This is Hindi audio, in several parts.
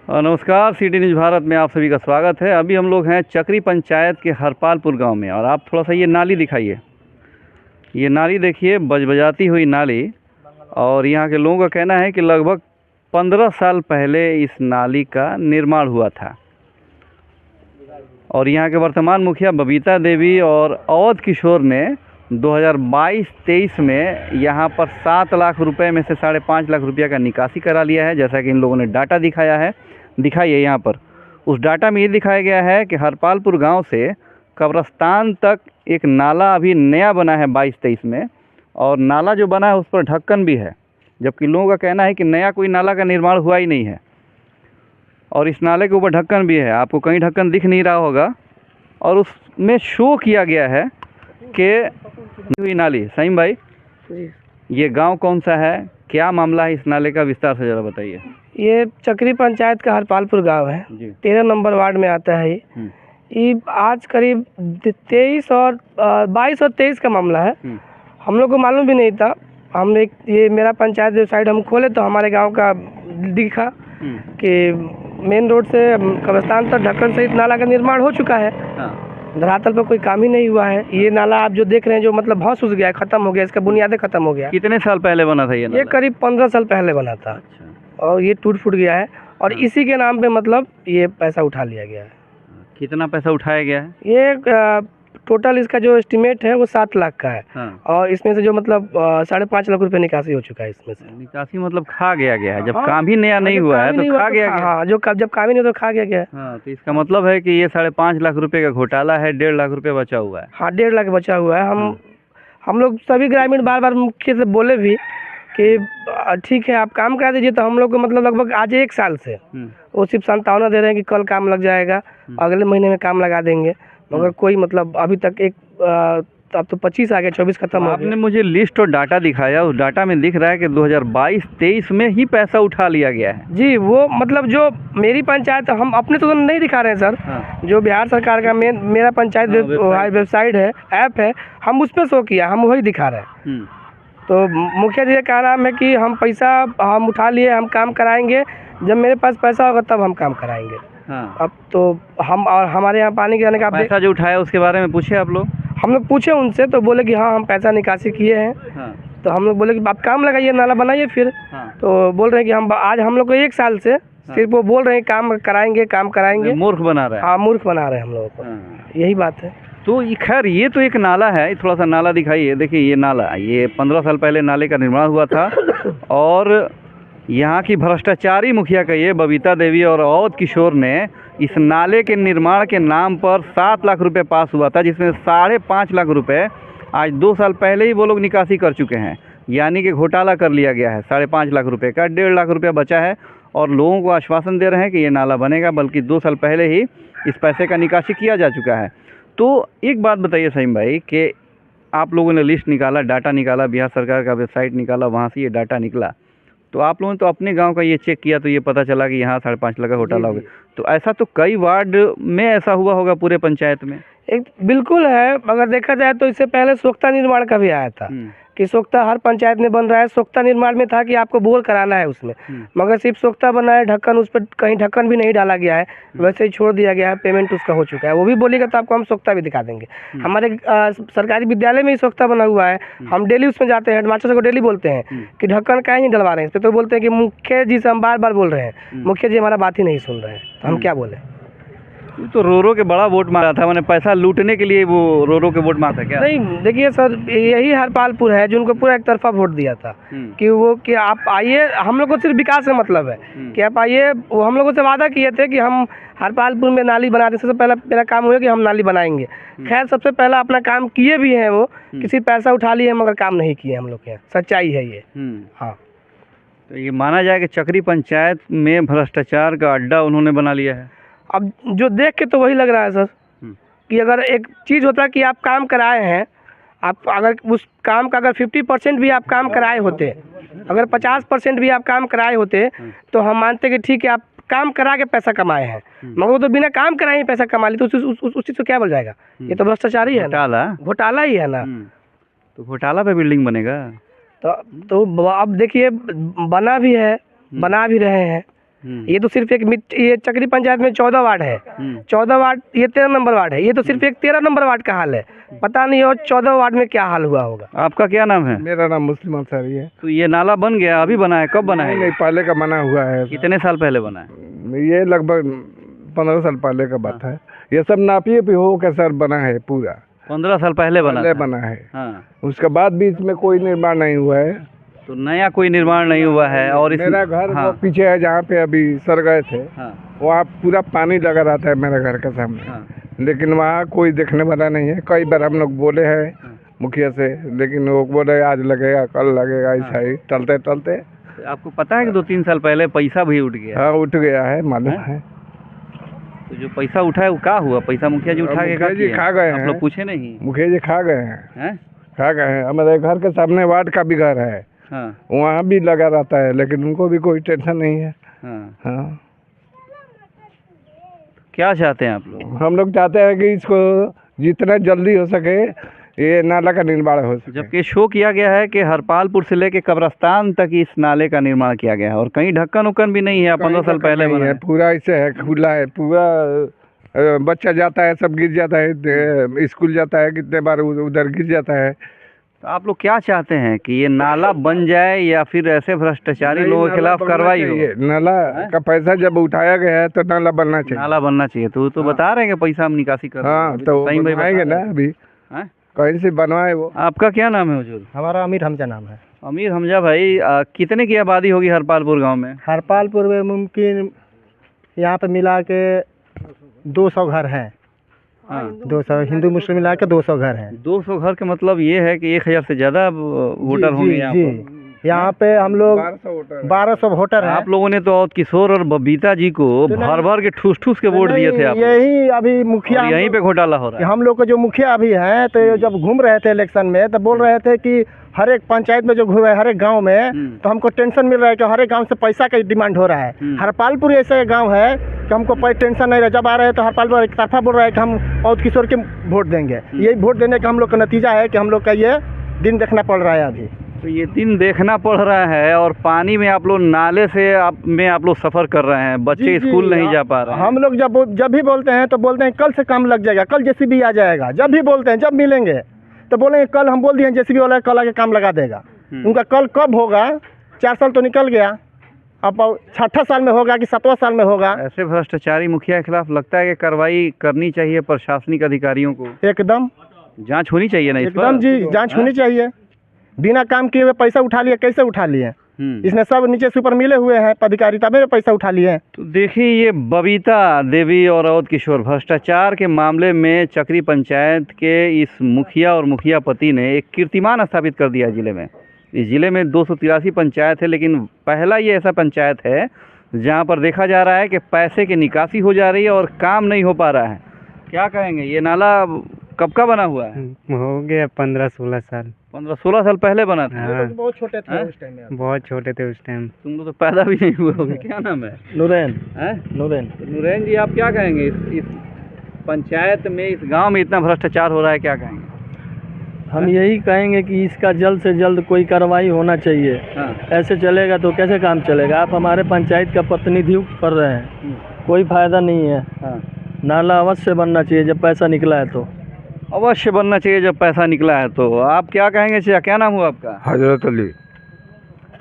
नमस्कार, सिटी न्यूज़ भारत में आप सभी का स्वागत है। अभी हम लोग हैं चक्री पंचायत के हरपालपुर गांव में और आप थोड़ा सा ये नाली दिखाइए। ये नाली देखिए, बजबजाती हुई नाली। और यहाँ के लोगों का कहना है कि लगभग 15 साल पहले इस नाली का निर्माण हुआ था और यहाँ के वर्तमान मुखिया बबीता देवी और अवध किशोर ने 2022-23 में यहाँ पर 7 लाख रुपए में से 5.5 लाख रुपया का निकासी करा लिया है। जैसा कि इन लोगों ने डाटा दिखाइए यहाँ पर। उस डाटा में ये दिखाया गया है कि हरपालपुर गांव से कब्रस्तान तक एक नाला अभी नया बना है 22-23 में, और नाला जो बना है उस पर ढक्कन भी है, जबकि लोगों का कहना है कि नया कोई नाला का निर्माण हुआ ही नहीं है और इस नाले के ऊपर ढक्कन भी है। आपको कहीं ढक्कन दिख नहीं रहा होगा और उसमें शो किया गया है कि हुई नाली। सईम भाई, ये गांव कौन सा है, क्या मामला है इस नाले का, विस्तार से ज़रा बताइए। ये चक्री पंचायत का हरपालपुर गांव है, 13 नंबर वार्ड में आता है। ये आज करीब 22 और 23 का मामला है। हम लोग को मालूम भी नहीं था। हम ये मेरा पंचायत वेबसाइट हम खोले तो हमारे गांव का दिखा कि मेन रोड से कब्रिस्तान तक ढक्कन सहित नाला का निर्माण हो चुका है। धरातल पर कोई काम ही नहीं हुआ है। ये नाला आप जो देख रहे हैं, जो मतलब भौस उस गया है, खत्म हो गया, इसका बुनियादें खत्म हो गया। कितने साल पहले बना था ये नाला? ये करीब 15 साल पहले बना था। अच्छा। और ये टूट फूट गया है और इसी के नाम पे मतलब ये पैसा उठा लिया गया है। कितना पैसा उठाया गया है? ये टोटल इसका जो एस्टिमेट है वो 7 लाख का है। और इसमें से जो मतलब 5.5 लाख रुपए निकासी हो चुका है। इसमें से निकासी मतलब खा गया है। जब काम ही नया नहीं हुआ है तो खा गया। हाँ, जब काम ही नहीं तो खा गया है। हाँ, तो इसका मतलब है कि ये 5.5 लाख रुपए का घोटाला है, 1.5 लाख रुपए बचा हुआ है। हाँ, 1.5 लाख बचा हुआ है। हम लोग सभी ग्रामीण बार बार मुख्य से बोले भी कि ठीक है आप काम करा दीजिए, तो हम लोग को मतलब लगभग आज 1 साल से वो सिर्फ सांत्वना दे रहे हैं कि कल काम लग जाएगा, अगले महीने में काम लगा देंगे, मगर कोई मतलब अभी तक अब तो 25 आ गया, 24 खत्म हो गया। आपने मुझे लिस्ट और डाटा दिखाया, उस डाटा में दिख रहा है कि 2022-23 में ही पैसा उठा लिया गया है। जी, वो मतलब जो मेरी पंचायत, हम अपने तो नहीं दिखा रहे हैं सर। जो बिहार सरकार का मेरा पंचायत वेबसाइट है, ऐप है, हम उस पर शो किया, हम वही दिखा रहे हैं। तो मुखिया जी का नाम है कि हम पैसा हम उठा लिए, हम काम कराएंगे, जब मेरे पास पैसा होगा तब हम काम कराएंगे। अब तो हम और हमारे यहाँ पानी गिराने का पैसा जो उठाया उसके बारे में पूछे आप लोग? हम लोग पूछे उनसे तो बोले कि हाँ हम पैसा निकासी किए हैं। तो हम लोग बोले कि आप काम लगाइए, नाला बनाइए फिर। तो बोल रहे हैं कि हम लोग को 1 साल से सिर्फ वो बोल रहे हैं काम कराएंगे। मूर्ख बना रहे हैं। हाँ, मूर्ख बना रहे हैं हम लोगों को, यही बात है। तो खैर, ये तो एक नाला है, थोड़ा सा नाला दिखाइए। देखिए ये नाला, ये 15 साल पहले नाले का निर्माण हुआ था और यहाँ की भ्रष्टाचारी मुखिया कहिए बबीता देवी और अवध किशोर ने इस नाले के निर्माण के नाम पर 7 लाख रुपए पास हुआ था, जिसमें 5.5 लाख रुपए आज 2 साल पहले ही वो लोग निकासी कर चुके हैं। यानी कि घोटाला कर लिया गया है। 5.5 लाख रुपए का 1.5 लाख रुपया बचा है और लोगों को आश्वासन दे रहे हैं कि ये नाला बनेगा, बल्कि 2 साल पहले ही इस पैसे का निकासी किया जा चुका है। तो एक बात बताइए सईम भाई कि आप लोगों ने लिस्ट निकाला, डाटा निकाला, बिहार सरकार का वेबसाइट निकाला, वहाँ से ये डाटा निकला, तो आप लोगों ने तो अपने गांव का ये चेक किया तो ये पता चला कि यहाँ 5.5 लाख का घोटाला हो गया। तो ऐसा तो कई वार्ड में ऐसा हुआ होगा पूरे पंचायत में? बिल्कुल है। अगर देखा जाए तो इससे पहले सोख्ता निर्माण का भी आया था कि सोख्ता हर पंचायत में बन रहा है। सोख्ता निर्माण में था कि आपको बोर कराना है उसमें, मगर सिर्फ सोख्ता बना है, ढक्कन उस पर कहीं ढक्कन भी नहीं डाला गया है, वैसे ही छोड़ दिया गया है। पेमेंट उसका हो चुका है। वो भी बोलेगा तो आपको हम सोख्ता भी दिखा देंगे। हमारे सरकारी विद्यालय में ही सोख्ता बना हुआ है। हम डेली उसमें जाते हैं, हेडमास्टर को डेली बोलते हैं कि ढक्कन काहे नहीं डलवा रहे हैं इस पर, तो बोलते हैं कि मुखिया जी से हम बार बार बोल रहे हैं, मुखिया जी हमारा बात ही नहीं सुन रहे हैं, तो हम क्या बोले। तो रो के बड़ा वोट मारा था, मैंने पैसा लूटने के लिए वो रो के वोट मारा था क्या? नहीं, देखिए सर, यही हरपालपुर है जिनको पूरा एक तरफा वोट दिया था कि आप आइए, हम लोग को सिर्फ विकास से मतलब है कि आप आइए। वो हम लोगों से वादा किए थे कि हम हरपालपुर में नाली बनाते, सबसे पहला मेरा काम हुआ कि हम नाली बनाएंगे। खैर, सबसे पहला अपना काम किए भी हैं, वो किसी पैसा उठा लिए मगर काम नहीं किए हम लोग के यहाँ, सच्चाई है ये। हाँ, तो ये माना जाए कि चक्री पंचायत में भ्रष्टाचार का अड्डा उन्होंने बना लिया है। अब जो देख के तो वही लग रहा है सर कि अगर एक चीज़ होता कि आप काम कराए हैं, आप अगर उस काम का अगर 50% भी आप काम कराए होते, अगर 50% भी आप काम कराए होते, तो हम मानते कि ठीक है आप काम करा के पैसा कमाए हैं, मगर वो तो बिना काम कराए ही पैसा कमा ली, तो उस चीज़ को क्या बोल जाएगा? ये तो भ्रष्टाचारी है, घोटाला ही है ना। तो घोटाला पे बिल्डिंग बनेगा। तो अब देखिए बना भी है, बना भी रहे हैं, ये तो सिर्फ एक ये चक्री पंचायत में 14 वार्ड है, 14 वार्ड, ये 13 नंबर वार्ड है, ये तो सिर्फ एक 13 नंबर वार्ड का हाल है। पता नहीं और 14 वार्ड में क्या हाल हुआ होगा। आपका क्या नाम है? मेरा नाम मुस्लिम अंसारी है। तो ये नाला बन गया, अभी बना है? कब बना है? नहीं, पहले का बना हुआ है। कितने साल पहले बना है? ये लगभग 15 साल पहले का बात है। ये सब नापिए भी हो के सर बना है पूरा। 15 साल पहले पहले था? बना है। हाँ। उसके बाद भी इसमें कोई निर्माण नहीं हुआ है। तो नया कोई निर्माण नहीं हुआ है। और मेरा घर हाँ। वो पीछे है जहाँ पे अभी सर गए थे, हाँ। वहाँ पूरा पानी लगा रहता है मेरे घर के सामने। हाँ। लेकिन वहाँ कोई देखने वाला नहीं है। कई बार हम लोग बोले हैं मुखिया से, लेकिन वो बोले आज लगेगा, कल लगेगा, ऐसा ही टलते टलते। आपको पता है कि 2-3 साल पहले पैसा भी उठ गया? हाँ, उठ गया है, मालूम है। तो जो पैसा उठा है वो क्या हुआ? पैसा मुखिया जी उठा के मुखिया जी खा गए आप हैं। लोग पूछे नहीं? मुखिया जी खा गए हैं। हैं? खा गए हैं। हमारे घर के सामने वार्ड का भी घर है, हाँ। वहाँ भी लगा रहता है, लेकिन उनको भी कोई टेंशन नहीं है। हाँ। हाँ, क्या चाहते हैं आप लोग? हम लोग चाहते हैं कि इसको जितना जल्दी हो सके ये नाला का निर्माण हो सके। जबकि शो किया गया है कि हरपालपुर से लेके कब्रस्तान तक इस नाले का निर्माण किया गया है और कहीं ढक्कन उक्कन भी नहीं है। 15 साल पहले नहीं बना है, है। पूरा ऐसे है, खुला है पूरा। बच्चा जाता है, सब गिर जाता है, स्कूल जाता है, कितने बार उधर गिर जाता है। तो आप लोग क्या चाहते हैं कि ये नाला बन जाए या फिर ऐसे भ्रष्टाचारी नहीं, लोगों के नाला खिलाफ बनना कार्रवाई हो? चाहिए। नाला का पैसा जब उठाया गया है तो नाला बनना चाहिए। नाला बनना चाहिए। तो बता रहे हैं कि पैसा हम निकासी कर रहे हैं। हाँ, अभी तो सही भाई बता बनवाएंगे रहे ना हैं। अभी, हैं? कहीं से बनवाए वो। आपका क्या नाम है हुजूर? हमारा अमीर हमजा नाम है। अमीर हमजा भाई, कितने की आबादी होगी हरपालपुर गांव में? हरपालपुर में मुमकिन यहाँ पे मिला के 200 घर हैं। हाँ। 200 हिंदू मुस्लिम मिला के 200 घर हैं। 200 घर का मतलब ये है कि 1000 से ज्यादा वोटर होंगे यहाँ पर। यहाँ पे हम लोग 1200 वोटर हैं। आप लोगों ने तो और किशोर और बबीता जी को भर भर के ठूस ठूस के वोट दिए थे आप लोग। यही अभी मुखिया और यहीं पे घोटाला हो रहा है। हम लोग को जो मुखिया अभी हैं, तो ये जब घूम रहे थे इलेक्शन में, तो बोल रहे थे कि हर एक पंचायत में जो घूमे, हर एक गांव में, तो हमको टेंशन मिल रहा है कि हर एक गांव से पैसा का डिमांड हो रहा है। हरपालपुर ऐसा गांव है कि हमको कोई टेंशन नहीं रहा। जब आ रहे हैं तो हरपालपुर एक तरफा बोल रहा है कि हम और किशोर के वोट देंगे। यही वोट देने का हम लोग का नतीजा है कि हम लोग का ये दिन देखना पड़ रहा है अभी। तो ये दिन देखना पड़ रहा है और पानी में आप लोग नाले से आप लोग सफ़र कर रहे हैं। बच्चे स्कूल नहीं जा पा रहे हैं। हम लोग जब भी बोलते हैं तो बोलते हैं कल से काम लग जाएगा, कल जेसीबी आ जाएगा। जब भी बोलते हैं, जब मिलेंगे तो बोलेंगे कल, हम बोल दिए जेसीबी वाला कल आके काम लगा देगा। उनका कल कब होगा? 4 साल तो निकल गया, अब 6ठा साल में होगा कि 7वां साल में होगा। ऐसे भ्रष्टाचारी मुखिया के खिलाफ लगता है कि कार्रवाई करनी चाहिए प्रशासनिक अधिकारियों को। एकदम जांच होनी चाहिए ना इस पर? एकदम जी, जांच होनी चाहिए। बिना काम किए हुए पैसा उठा लिए, कैसे उठा लिए? इसने सब नीचे से ऊपर मिले हुए हैं पदाधिकारी, तभी पैसा उठा लिए। तो देखिए, ये बबीता देवी और अवध किशोर भ्रष्टाचार के मामले में चक्री पंचायत के इस मुखिया और मुखिया पति ने एक कीर्तिमान स्थापित कर दिया जिले में। इस जिले में 283 पंचायत है, लेकिन पहला ये ऐसा पंचायत है जहाँ पर देखा जा रहा है कि पैसे की निकासी हो जा रही है और काम नहीं हो पा रहा है। क्या कहेंगे, ये नाला कब का बना हुआ है? हो गया 15-16 साल। 15-16 साल पहले बना था? हाँ। बहुत छोटे थे उस टाइम में। बहुत छोटे थे उस टाइम। तुम लोग तो पैदा भी नहीं हुए होगे। क्या नाम है? नूरैन। हैं? नूरैन। नूरैन जी, आप क्या कहेंगे इस पंचायत में, इस गांव में इतना भ्रष्टाचार हो रहा है, क्या कहेंगे? हम यही कहेंगे कि इसका जल्द से जल्द कोई कार्रवाई होना चाहिए। हाँ। ऐसे चलेगा तो कैसे काम चलेगा? आप हमारे पंचायत का प्रतिनिधित्व कर रहे हैं, कोई फायदा नहीं है। हाँ। नाला अवश्य बनना चाहिए जब पैसा निकला है तो। अवश्य बनना चाहिए जब पैसा निकला है तो। आप क्या कहेंगे चाचा? क्या नाम हुआ आपका? हजरत अली।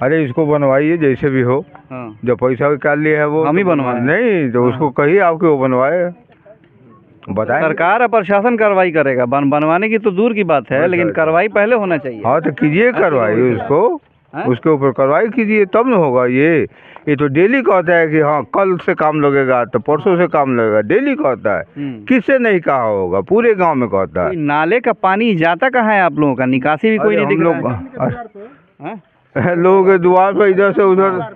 अरे इसको बनवाइए जैसे भी हो। हाँ। जो पैसा निकाल लिया है वो हम ही बनवाएं? नहीं, तो उसको कहिए आपके वो बनवाए, बताएं। सरकार और प्रशासन कार्रवाई करेगा। बनवाने की तो दूर की बात है, लेकिन कार्रवाई पहले होना चाहिए। हाँ, तो कीजिए कार्रवाई उसको, उसके ऊपर कार्रवाई कीजिए, तब न होगा। ये तो डेली कहता है कि हाँ कल से काम लगेगा, तो परसों से काम लगेगा, डेली कहता है। किससे नहीं कहा होगा? पूरे गांव में कहता है। नाले का पानी जाता कहाँ है आप लोगों का? निकासी भी कोई नहीं दिख रहा है। लोगों के द्वार पे, इधर से उधर,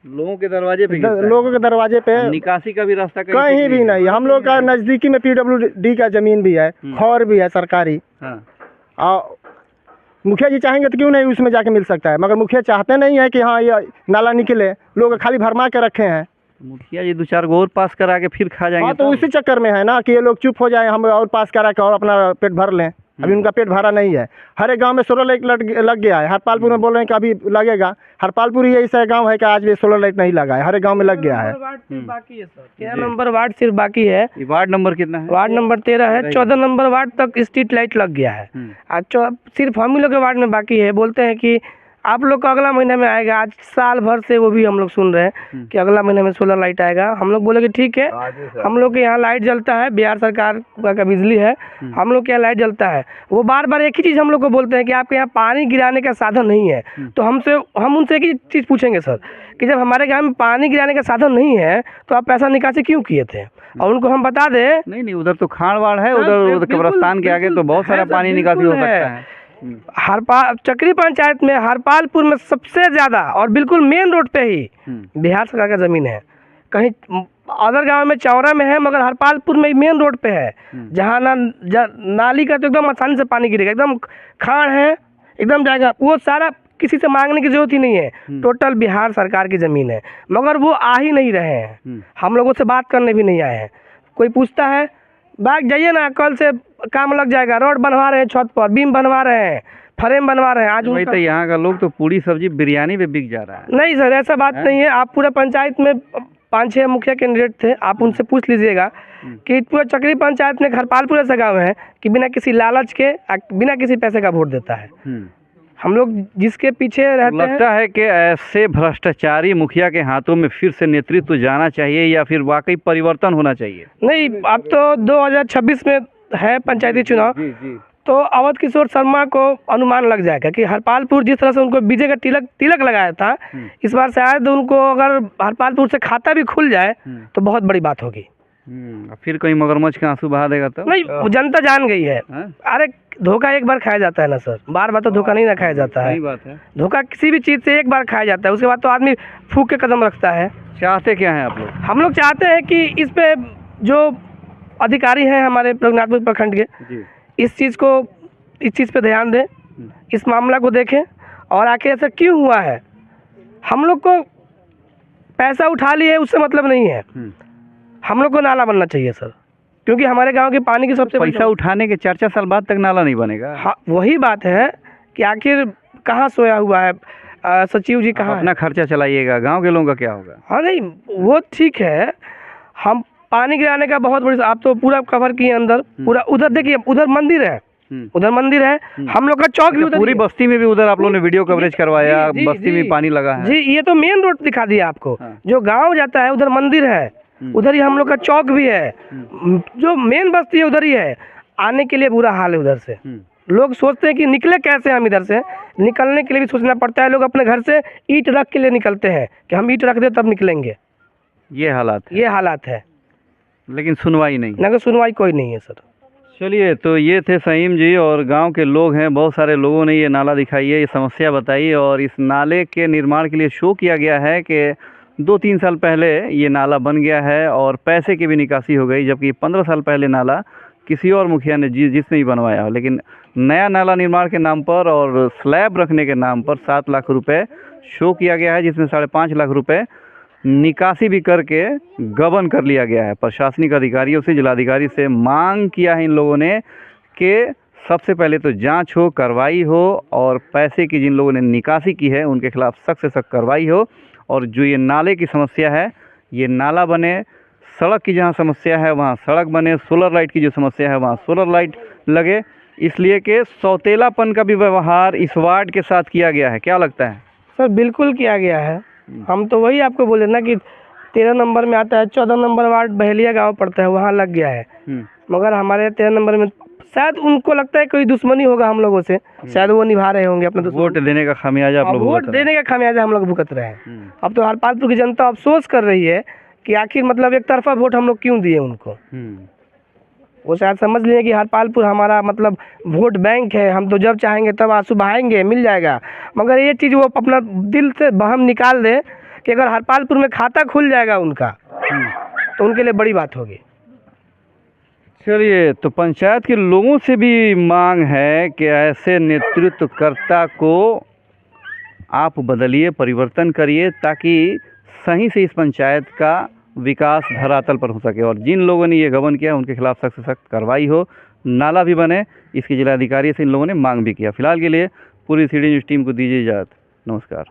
लोगों के दरवाजे पे गिरता है। लोगों के दरवाजे पे। निकासी का भी रास्ता कहीं भी नहीं। हम लोग का नजदीकी में PWD का जमीन भी है, खौर भी है सरकारी। और मुखिया जी चाहेंगे तो क्यों नहीं उसमें जाके मिल सकता है, मगर मुखिया चाहते नहीं है कि हाँ ये नाला निकले। लोग खाली भरमा के रखे हैं। मुखिया जी 2-4 गो और पास करा के फिर खा जाएंगे। हाँ, तो उसी चक्कर में है ना कि ये लोग चुप हो जाए, हम और पास करा के और अपना पेट भर लें। अभी उनका पेट भरा नहीं है। हर एक गांव में सोलर लाइट लग गया है। हरपालपुर में बोल रहे हैं कि अभी लगेगा। हरपालपुर ही ऐसा गांव है कि आज भी सोलर लाइट नहीं लगा है। हर एक गांव में लग गया है। वार्ड सिर्फ बाकी है सर, 13 नंबर वार्ड सिर्फ बाकी है। ये वार्ड नंबर कितना है? वार्ड नंबर 13 है। 14 नंबर वार्ड तक स्ट्रीट लाइट लग गया है। आज सिर्फ हम ही लोग के वार्ड में बाकी है। बोलते हैं कि आप लोग का अगला महीने में आएगा। आज साल भर से वो भी हम लोग सुन रहे हैं कि अगला महीने में सोलर लाइट आएगा। हम लोग बोले कि ठीक है, हम लोग के यहाँ लाइट जलता है, बिहार सरकार का बिजली है, हम लोग के यहाँ लाइट जलता है। वो बार बार एक ही चीज़ हम लोग को बोलते हैं कि आपके यहाँ पानी गिराने का साधन नहीं है। तो हम उनसे एक ही चीज़ पूछेंगे सर कि जब हमारे गाँव में पानी गिराने का साधन नहीं है तो आप पैसा निकासी क्यों किए थे? और उनको हम बता दें, नहीं, उधर तो खाड़वाड़ है, उधर कब्रस्तान के आगे तो बहुत सारा पानी निकासी हो सकता है। चक्री पंचायत में हरपालपुर में सबसे ज्यादा और बिल्कुल मेन रोड पे ही बिहार सरकार का जमीन है। कहीं अदर गांव में चौरा में है, मगर हरपालपुर में मेन रोड पे है, जहाँ नाली का तो एकदम आसानी से पानी गिरेगा। एकदम खाड़ है, एकदम जाएगा। वो सारा किसी से मांगने की जरूरत ही नहीं है, टोटल बिहार सरकार की जमीन है। मगर वो आ ही नहीं रहे हैं, हम लोगों से बात करने भी नहीं आए हैं। कोई पूछता है भाग जाइए ना, कल से काम लग जाएगा। रोड बनवा रहे हैं, छत पर बीम बनवा रहे हैं, फ्रेम बनवा रहे हैं। आज वही तो यहाँ का लोग तो पूरी सब्जी बिरयानी पे बिक जा रहा है। नहीं सर, ऐसा बात नहीं है। आप पूरा पंचायत में 5-6 मुखिया कैंडिडेट थे, आप उनसे पूछ लीजिएगा कि पूरा चक्री पंचायत में हरपालपुर ऐसा गाँव है कि बिना किसी लालच के, बिना किसी पैसे का वोट देता है। हम लोग जिसके पीछे रहते हैं, लगता है कि ऐसे भ्रष्टाचारी मुखिया के हाथों में फिर से नेतृत्व जाना चाहिए या फिर वाकई परिवर्तन होना चाहिए? नहीं, अब तो 2026 में है पंचायती चुनाव, तो अवध किशोर शर्मा को अनुमान लग जाएगा कि हरपालपुर जिस तरह से उनको बीजे का तिलक लगाया था, इस बार शायद उनको अगर हरपालपुर से खाता भी खुल जाए तो बहुत बड़ी बात होगी। फिर कहीं मगरमच्छ का आंसू बहा देगा तो? नहीं, जनता जान गई है। अरे धोखा एक बार खाया जाता है ना सर, बार बार तो धोखा नहीं ना खाया जाता है। सही बात है। धोखा किसी भी चीज़ से एक बार खाया जाता है, उसके बाद तो आदमी फूक के कदम रखता है। चाहते क्या है आप लोग? हम लोग चाहते हैं कि इस पे जो अधिकारी हैं हमारे रघुनाथपुर प्रखंड के, इस चीज़ पे ध्यान दें, इस मामला को देखें और आखिर ऐसा क्यों हुआ है। हम लोग को पैसा उठा लिए उससे मतलब नहीं है, हम लोग को नाला बनना चाहिए सर, क्योंकि हमारे गांव के पानी की सबसे पैसा उठाने के 4-4 साल बाद तक नाला नहीं बनेगा। हाँ, वही बात है कि आखिर कहाँ सोया हुआ है सचिव जी, कहाँ अपना खर्चा चलाइएगा, गांव के लोगों का क्या होगा? हाँ नहीं, वो ठीक है। हम पानी गिराने का बहुत बड़ी, आप तो पूरा कवर किए अंदर पूरा। उधर देखिए, उधर मंदिर है, उधर मंदिर है, हम लोग का चौक भी उधर, पूरी बस्ती में भी उधर आप लोगों ने वीडियो कवरेज करवाया। बस्ती में पानी लगा है जी। ये तो मेन रोड दिखा दिया आपको। जो गांव जाता है उधर मंदिर है, उधर ही हम लोग का चौक भी है। जो मेन बस्ती है उधर ही है। आने के लिए बुरा हाल है उधर से। लोग सोचते हैं कि निकले कैसे हम इधर से, निकलने के लिए भी सोचना पड़ता है। लोग अपने घर से ईंट रख के लिए निकलते हैं कि हम ईंट रख दे तब निकलेंगे। ये हालात है, लेकिन सुनवाई नहीं, ना सुनवाई कोई नहीं है सर। चलिए, तो ये थे सहीम जी और गांव के लोग हैं। बहुत सारे लोगों ने ये नाला दिखाई है, ये समस्या बताई और इस नाले के निर्माण के लिए शो किया गया है कि 2-3 साल पहले ये नाला बन गया है और पैसे की भी निकासी हो गई, जबकि 15 साल पहले नाला किसी और मुखिया ने जिसने ही बनवाया हो। लेकिन नया नाला निर्माण के नाम पर और स्लैब रखने के नाम पर 7 लाख रुपए शो किया गया है, जिसमें 5.5 लाख रुपए निकासी भी करके गबन कर लिया गया है। प्रशासनिक अधिकारियों से, जिलाधिकारी से मांग किया है इन लोगों ने कि सबसे पहले तो जांच हो, कार्रवाई हो और पैसे की जिन लोगों ने निकासी की है उनके खिलाफ सख्त से सख्त कार्रवाई हो। और जो ये नाले की समस्या है, ये नाला बने, सड़क की जहाँ समस्या है वहाँ सड़क बने, सोलर लाइट की जो समस्या है वहाँ सोलर लाइट लगे। इसलिए कि सौतेलापन का भी व्यवहार इस वार्ड के साथ किया गया है। क्या लगता है सर? बिल्कुल किया गया है। हम तो वही आपको बोले ना कि 13 नंबर में आता है, 14 नंबर वार्ड बहेलिया गांव पड़ता है, वहाँ लग गया है। मगर हमारे 13 नंबर में शायद उनको लगता है कोई दुश्मनी होगा हम लोगों से, शायद वो निभा रहे होंगे अपना वोट देने का खामियाजा आप लोग वोट देने का खामियाजा हम लोग भुगत रहे हैं। अब तो हरपालपुर की जनता अफसोस कर रही है कि आखिर मतलब एक तरफा वोट हम लोग क्यों दिए उनको। वो शायद समझ लिए कि हरपालपुर हमारा मतलब वोट बैंक है, हम तो जब चाहेंगे तब आंसू बहाएंगे, मिल जाएगा। मगर ये चीज़ वो अपना दिल से बहम निकाल दे कि अगर हरपालपुर में खाता खुल जाएगा उनका तो उनके लिए बड़ी बात होगी। चलिए, तो पंचायत के लोगों से भी मांग है कि ऐसे नेतृत्वकर्ता को आप बदलिए, परिवर्तन करिए, ताकि सही से इस पंचायत का विकास धरातल पर हो सके और जिन लोगों ने ये गबन किया उनके खिलाफ सख्त से सख्त कार्रवाई हो, नाला भी बने, इसकी जिलाधिकारी से इन लोगों ने मांग भी किया। फिलहाल के लिए पूरी सिटी न्यूज़ टीम को दीजिए इजाज़त। नमस्कार।